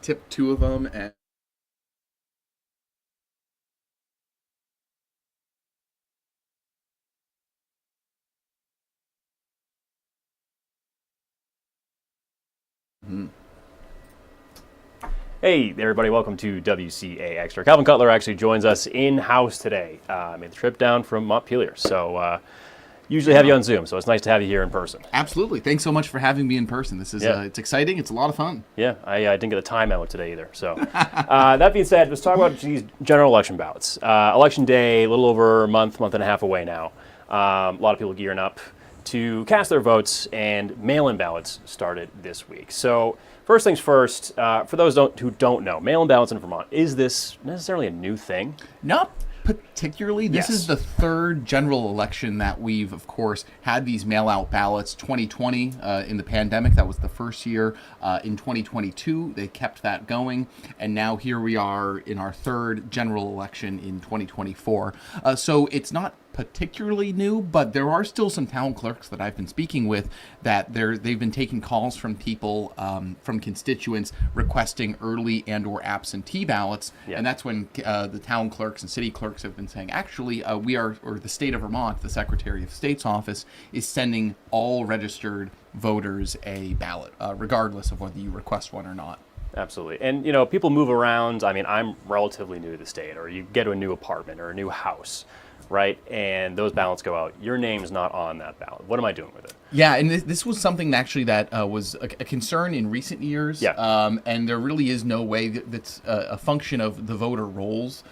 tip two of them and. Hey everybody, welcome to WCAX. Calvin Cutler actually joins us in-house today. Made the trip down from Montpelier, so usually have you on Zoom, so it's nice to have you here in person. Absolutely. Thanks so much for having me in person. This is it's exciting. It's a lot of fun. Yeah, I didn't get a timeout today either. So that being said, let's talk about these general election ballots. Election day, a little over a month and a half away now. A lot of people gearing up to cast their votes, and mail-in ballots started this week. So first things first, for those who don't know, mail-in ballots in Vermont, is this necessarily a new thing? Not particularly. This Yes. is the third general election that we've, of course, had these mail-out ballots. 2020, in the pandemic, that was the first year. In 2022, they kept that going. And now here we are in our third general election in 2024. So it's not particularly new, but there are still some town clerks that I've been speaking with that they've been taking calls from people, from constituents requesting early and or absentee ballots. Yeah. And that's when the town clerks and city clerks have been saying, actually, the state of Vermont, the Secretary of State's office, is sending all registered voters a ballot, regardless of whether you request one or not. Absolutely. And, people move around. I mean, I'm relatively new to the state, or you get to a new apartment or a new house, right? And those ballots go out. Your name's not on that ballot. What am I doing with it? Yeah, and this was something actually that was a concern in recent years. Yeah. And there really is no way that's a function of the voter rolls.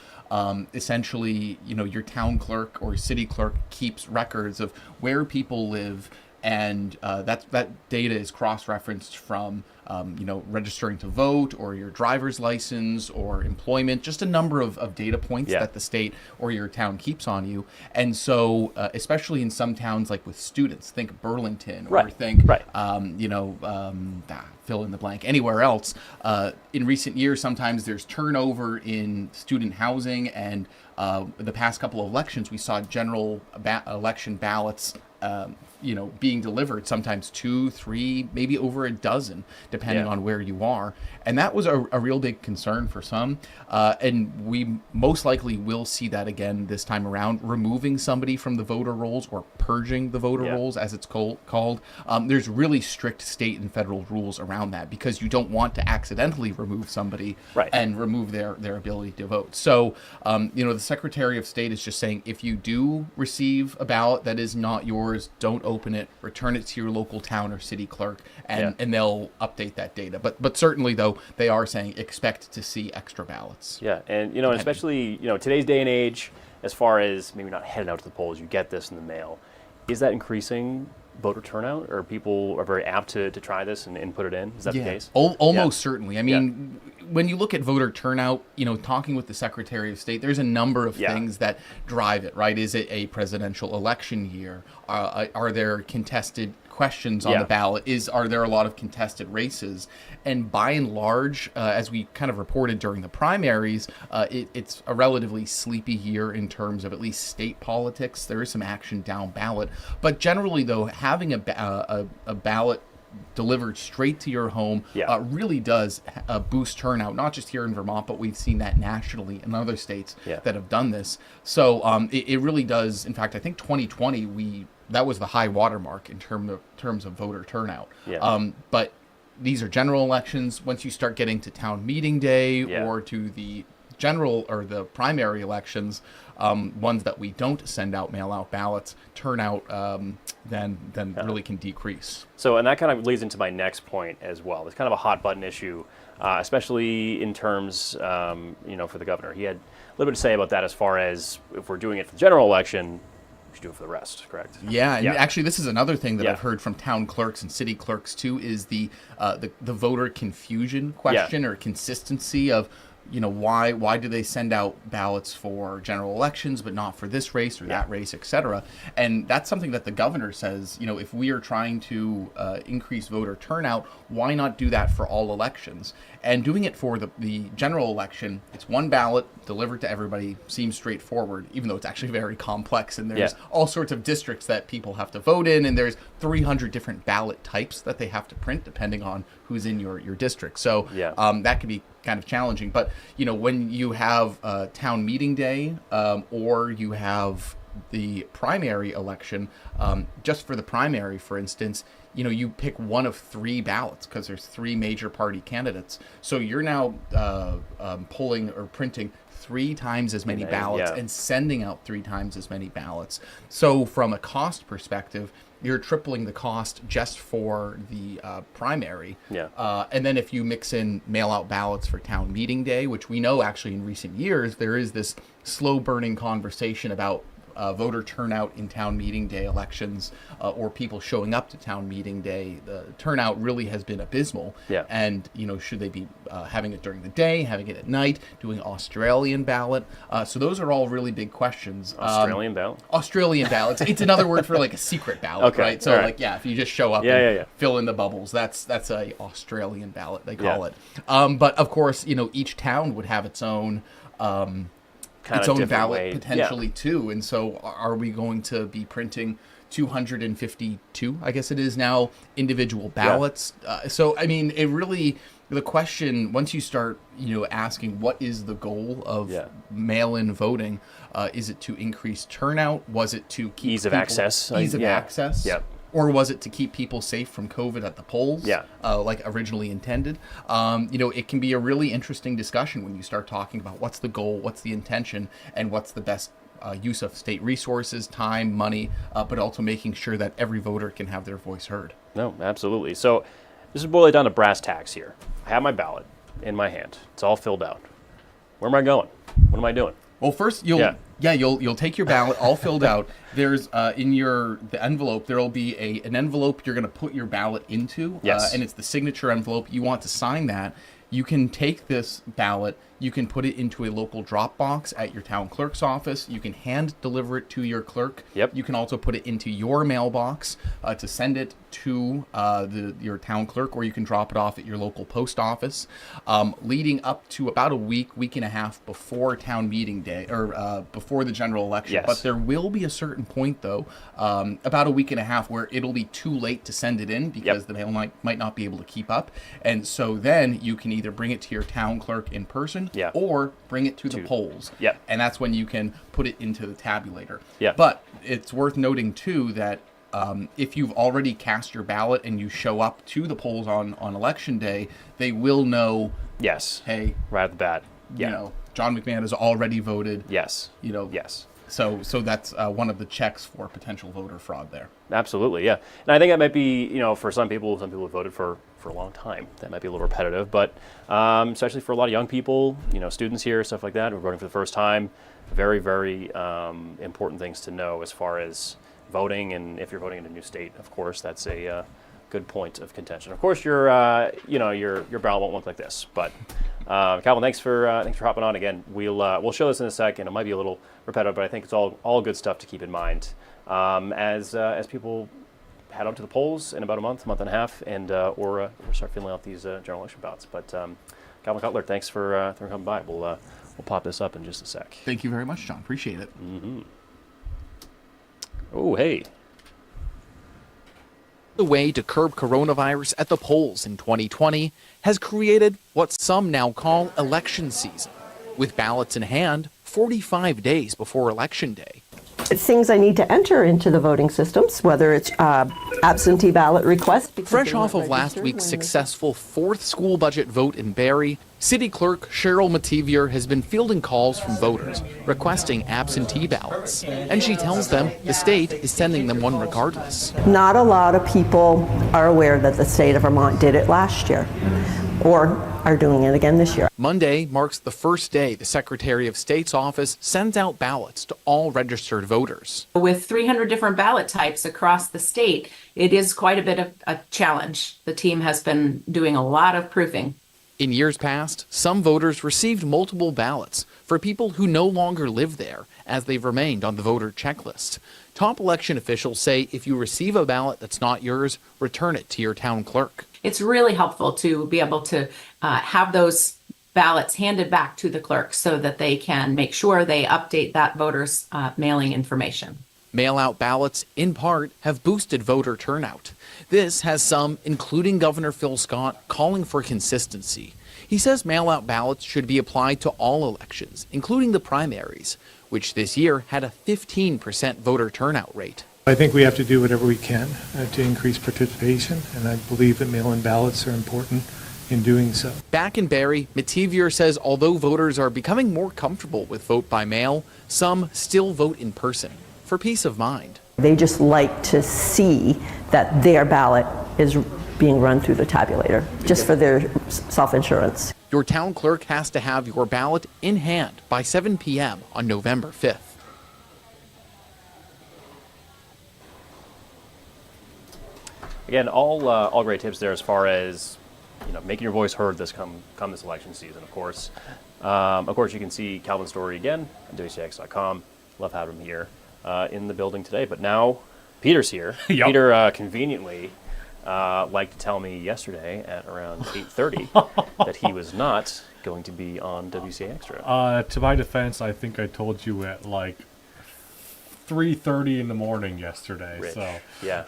Essentially, your town clerk or city clerk keeps records of where people live, and that data is cross-referenced from registering to vote or your driver's license or employment, just a number of data points that the state or your town keeps on you. And so, especially in some towns like with students, think Burlington or think, fill in the blank, anywhere else. In recent years, sometimes there's turnover in student housing, and the past couple of elections, we saw general election ballots being delivered, sometimes 2, 3, maybe over a dozen, depending on where you are. And that was a real big concern for some. And we most likely will see that again this time around, removing somebody from the voter rolls or purging the voter rolls, as it's called. There's really strict state and federal rules around that, because you don't want to accidentally remove somebody and remove their ability to vote. So, the Secretary of State is just saying, if you do receive a ballot that is not yours, don't open it, return it to your local town or city clerk, and they'll update that data. But certainly, though, they are saying expect to see extra ballots. Yeah, and especially today's day and age, as far as maybe not heading out to the polls, you get this in the mail. Is that increasing voter turnout, or people are very apt to try this and put it in? Is that the case? Almost certainly. I mean, when you look at voter turnout, talking with the Secretary of State, there's a number of things that drive it, right? Is it a presidential election year? Are there contested questions on the ballot? Are there a lot of contested races? And by and large, as we kind of reported during the primaries, it's a relatively sleepy year in terms of at least state politics. There is some action down ballot. But generally, though, having a ballot delivered straight to your home really does boost turnout, not just here in Vermont, but we've seen that nationally in other states that have done this. So it really does. In fact, I think 2020, that was the high watermark in terms of voter turnout. But these are general elections. Once you start getting to town meeting day or to the general or the primary elections, ones that we don't send out mail-out ballots, turnout then really can decrease. So, and that kind of leads into my next point as well. It's kind of a hot button issue, especially in terms, for the governor. He had a little bit to say about that, as far as if we're doing it for the general election, we should do it for the rest, correct? Yeah, and actually this is another thing that I've heard from town clerks and city clerks too, is the voter confusion question or consistency of, why do they send out ballots for general elections but not for this race or that race, et cetera? And that's something that the governor says, if we are trying to increase voter turnout, why not do that for all elections? And doing it for the general election, it's one ballot delivered to everybody, seems straightforward, even though it's actually very complex, and there's all sorts of districts that people have to vote in, and there's 300 different ballot types that they have to print depending on who's in your district. So that can be kind of challenging. But, when you have town meeting day or you have the primary election, just for the primary, for instance, you pick one of 3 ballots because there's 3 major party candidates. So you're now pulling or printing 3 times as many ballots and sending out 3 times as many ballots. So from a cost perspective, you're tripling the cost just for the primary. And then if you mix in mail-out ballots for town meeting day, which we know actually in recent years, there is this slow-burning conversation about voter turnout in town meeting day elections or people showing up to town meeting day. The turnout really has been abysmal. And, should they be having it during the day, having it at night, doing Australian ballot? So those are all really big questions. Australian ballot? Australian ballots. It's another word for like a secret ballot, right? So if you just show up and fill in the bubbles, that's a Australian ballot, they call it. But of course, each town would have its own its own ballot potentially too. And so are we going to be printing 252, I guess it is now, individual ballots? So, I mean, it really, the question, once you start, asking what is the goal of mail-in voting, is it to increase turnout? Was it to keep ease of access? Access? Or was it to keep people safe from COVID at the polls, like originally intended? It can be a really interesting discussion when you start talking about what's the goal, what's the intention, and what's the best use of state resources, time, money, but also making sure that every voter can have their voice heard. No, absolutely. So this is boiled down to brass tacks here. I have my ballot in my hand. It's all filled out. Where am I going? What am I doing? Well, first you'll take your ballot all filled out. There's in the envelope there'll be an envelope you're going to put your ballot into, and it's the signature envelope. You want to sign that. You can take this ballot, you can put it into a local drop box at your town clerk's office. You can hand deliver it to your clerk. You can also put it into your mailbox to send it to your town clerk, or you can drop it off at your local post office. Leading up to about a week and a half before town meeting day, or before the general election. But there will be a certain point, though, about a week and a half, where it'll be too late to send it in because the mail might not be able to keep up. And so then you can either bring it to your town clerk in person or bring it to the polls. And that's when you can put it into the tabulator. But it's worth noting, too, that if you've already cast your ballot and you show up to the polls on election day, they will know, hey, right at the bat, John McMahon has already voted. So that's one of the checks for potential voter fraud there. Absolutely, And I think that might be, for some people have voted for a long time. That might be a little repetitive, but especially for a lot of young people, students here, stuff like that, who are voting for the first time, very, very important things to know as far as voting. And if you're voting in a new state, of course, that's a good point of contention. Of course, your ballot won't look like this, but Calvin, thanks for hopping on again. We'll show this in a second. It might be a little repetitive, but I think it's all good stuff to keep in mind as people head out to the polls in about a month and a half, and or start filling out these general election ballots. But Calvin Cutler, thanks for coming by. We'll pop this up in just a sec. Thank you very much, John. Appreciate it. Oh, hey. The way to curb coronavirus at the polls in 2020 has created what some now call election season, with ballots in hand 45 days before Election Day. It's things I need to enter into the voting systems, whether it's absentee ballot requests. Fresh off of last week's successful fourth school budget vote in Barrie, City Clerk Cheryl Mativier has been fielding calls from voters requesting absentee ballots. And she tells them the state is sending them one regardless. Not a lot of people are aware that the state of Vermont did it last year or are doing it again this year. Monday marks the first day the Secretary of State's office sends out ballots to all registered voters. With 300 different ballot types across the state, it is quite a bit of a challenge. The team has been doing a lot of proofing. In years past, some voters received multiple ballots for people who no longer live there, as they've remained on the voter checklist. Top election officials say if you receive a ballot that's not yours, return it to your town clerk. It's really helpful to be able to have those ballots handed back to the clerk so that they can make sure they update that voter's mailing information. Mail-out ballots, in part, have boosted voter turnout. This has some, including Governor Phil Scott, calling for consistency. He says mail-out ballots should be applied to all elections, including the primaries, which this year had a 15% voter turnout rate. I think we have to do whatever we can to increase participation, and I believe that mail-in ballots are important in doing so. Back in Barrie, Mativier says although voters are becoming more comfortable with vote by mail, some still vote in person for peace of mind. They just like to see that their ballot is being run through the tabulator, just for their self-insurance. Your town clerk has to have your ballot in hand by 7 p.m. on November 5th. Again, all great tips there as far as making your voice heard this come this election season. Of course, you can see Calvin's story again at WCAX.com. Love having him here in the building today. But now Peter's here. Yep. Peter conveniently liked to tell me yesterday at around 8:30 that he was not going to be on WCA Extra. To my defense, I think I told you at like 3:30 in the morning yesterday. Rich. So yeah,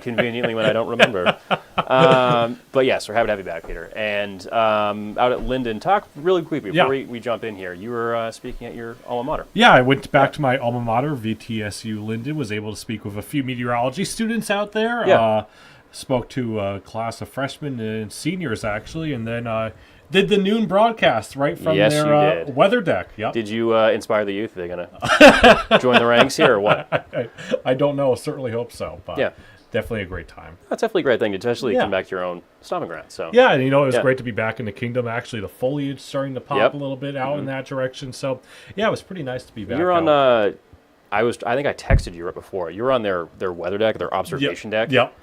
conveniently when I don't remember. But yes, we're happy to have you back, Peter. And out at Linden, talk really quickly before we jump in here. You were speaking at your alma mater. Yeah, I went back to my alma mater, VTSU Linden. Was able to speak with a few meteorology students out there. Yeah. Spoke to a class of freshmen and seniors actually, and then did the noon broadcast right from their weather deck. Yep. Did you inspire the youth? Are they going to join the ranks here or what? I don't know. Certainly hope so. But yeah. Definitely a great time. That's definitely a great thing to especially come back to your own stomping ground. So yeah, and it was great to be back in the kingdom. Actually, the foliage starting to pop a little bit out in that direction. So yeah, it was pretty nice to be back. You're on. I think I texted you right before. You were on their weather deck, their observation deck. Yep.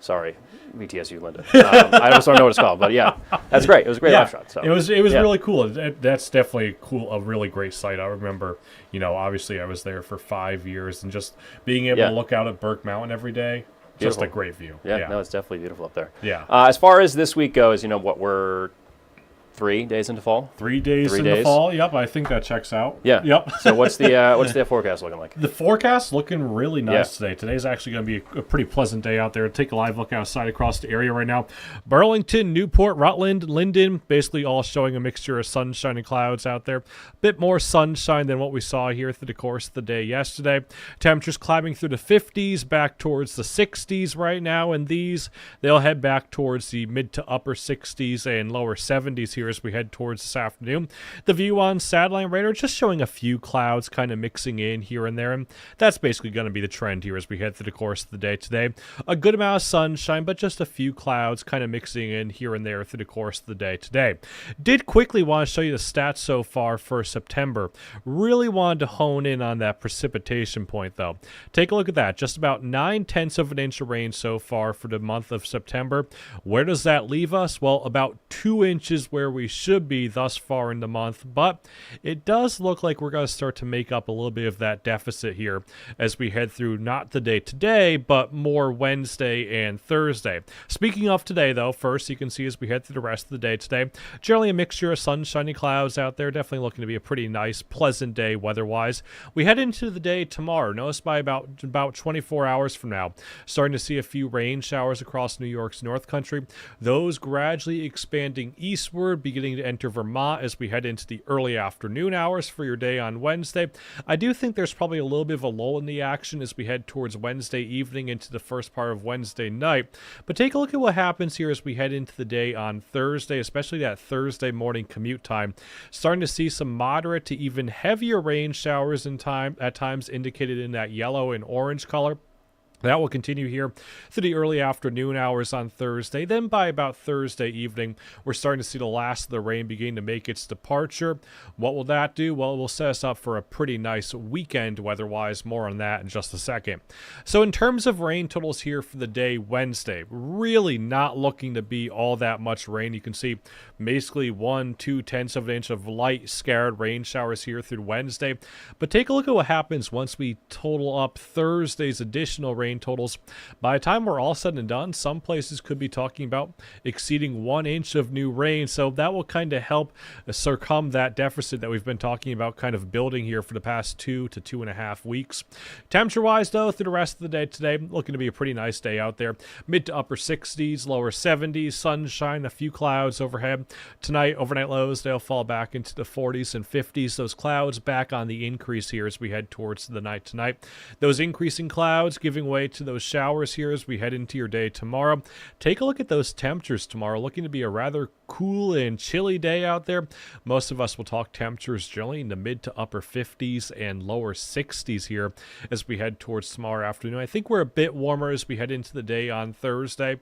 Sorry, VTSU Linden. I don't know what it's called, but yeah, that's great. It was a great live shot. So it was really cool. That's definitely a really great site. I remember, obviously I was there for 5 years, and just being able to look out at Burke Mountain every day. Beautiful. Just a great view. Yeah, no, it's definitely beautiful up there. Yeah. As far as this week goes, we're 3 days into fall. 3 days into fall. Yep, I think that checks out. Yeah. Yep. So what's the forecast looking like? The forecast looking really nice today. Today's actually going to be a pretty pleasant day out there. Take a live look outside across the area right now. Burlington, Newport, Rutland, Linden, basically all showing a mixture of sunshine and clouds out there. A bit more sunshine than what we saw here through the course of the day yesterday. Temperatures climbing through the 50s, back towards the 60s right now, and they'll head back towards the mid to upper 60s and lower 70s here as we head towards this afternoon. The view on satellite radar just showing a few clouds kind of mixing in here and there, and that's basically going to be the trend here as we head through the course of the day today. A good amount of sunshine, but just a few clouds kind of mixing in here and there through the course of the day today. Did quickly want to show you the stats so far for September. Really wanted to hone in on that precipitation point though. Take a look at that. Just about 9/10 of an inch of rain so far for the month of September. Where does that leave us? Well, about 2 inches where we should be thus far in the month, but it does look like we're going to start to make up a little bit of that deficit here as we head through not the day today, but more Wednesday and Thursday. Speaking of today, though, first you can see as we head through the rest of the day today, generally a mixture of sunshine and clouds out there, definitely looking to be a pretty nice, pleasant day weather-wise. We head into the day tomorrow. Notice by about 24 hours from now, starting to see a few rain showers across New York's North Country. Those gradually expanding eastward, beginning to enter Vermont as we head into the early afternoon hours for your day on Wednesday. I do think there's probably a little bit of a lull in the action as we head towards Wednesday evening into the first part of Wednesday night. But take a look at what happens here as we head into the day on Thursday, especially that Thursday morning commute time. Starting to see some moderate to even heavier rain showers at times indicated in that yellow and orange color. That will continue here through the early afternoon hours on Thursday. Then by about Thursday evening, we're starting to see the last of the rain begin to make its departure. What will that do? Well, it will set us up for a pretty nice weekend weather-wise. More on that in just a second. So in terms of rain totals here for the day Wednesday, really not looking to be all that much rain. You can see basically 1/2 of an inch of light scattered rain showers here through Wednesday. But take a look at what happens once we total up Thursday's additional rain totals. By the time we're all said and done, some places could be talking about exceeding 1 inch of new rain, so that will kind of help circum that deficit that we've been talking about kind of building here for the past 2 to 2.5 weeks. Temperature-wise, though, through the rest of the day today, looking to be a pretty nice day out there. Mid to upper 60s, lower 70s, sunshine, a few clouds overhead. Tonight, overnight lows, they'll fall back into the 40s and 50s. Those clouds back on the increase here as we head towards the night tonight. Those increasing clouds giving way to those showers here as we head into your day tomorrow. Take a look at those temperatures tomorrow. Looking to be a rather cool and chilly day out there. Most of us will talk temperatures generally in the mid to upper 50s and lower 60s here as we head towards tomorrow afternoon. I think we're a bit warmer as we head into the day on Thursday.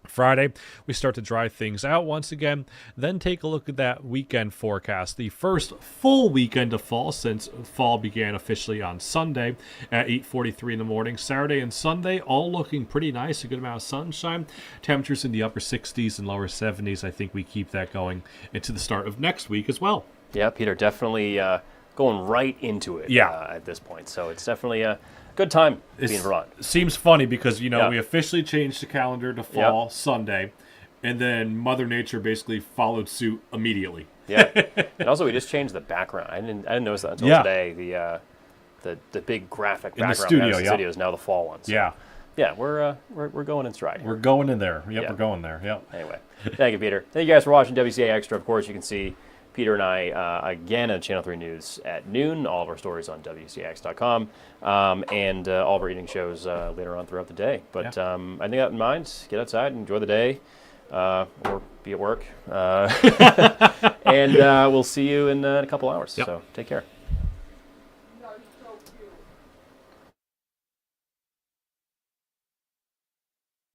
Friday, we start to dry things out once again. Then take a look at that weekend forecast. The first full weekend of fall since fall began officially on Sunday at 8:43 in the morning. Saturday and Sunday, all looking pretty nice. A good amount of sunshine. Temperatures in the upper 60s and lower 70s. I think we keep that going into the start of next week as well. Yeah, Peter, definitely going right into it at this point. So it's definitely a good time being Vermont. Seems funny because, we officially changed the calendar to fall Sunday, and then Mother Nature basically followed suit immediately. Yeah. And also, we just changed the background. I didn't notice that until today. The big graphic in background the studio, is now the fall one. So, yeah, we're going in stride here. We're going in there. We're going there. Yep. Anyway, thank you, Peter. Thank you guys for watching WCA Extra. Of course, you can see Peter and I again at Channel 3 News at noon. All of our stories on WCAX.com and all of our evening shows later on throughout the day. But I think that in mind, get outside, enjoy the day, or be at work. And we'll see you in a couple hours. So take care.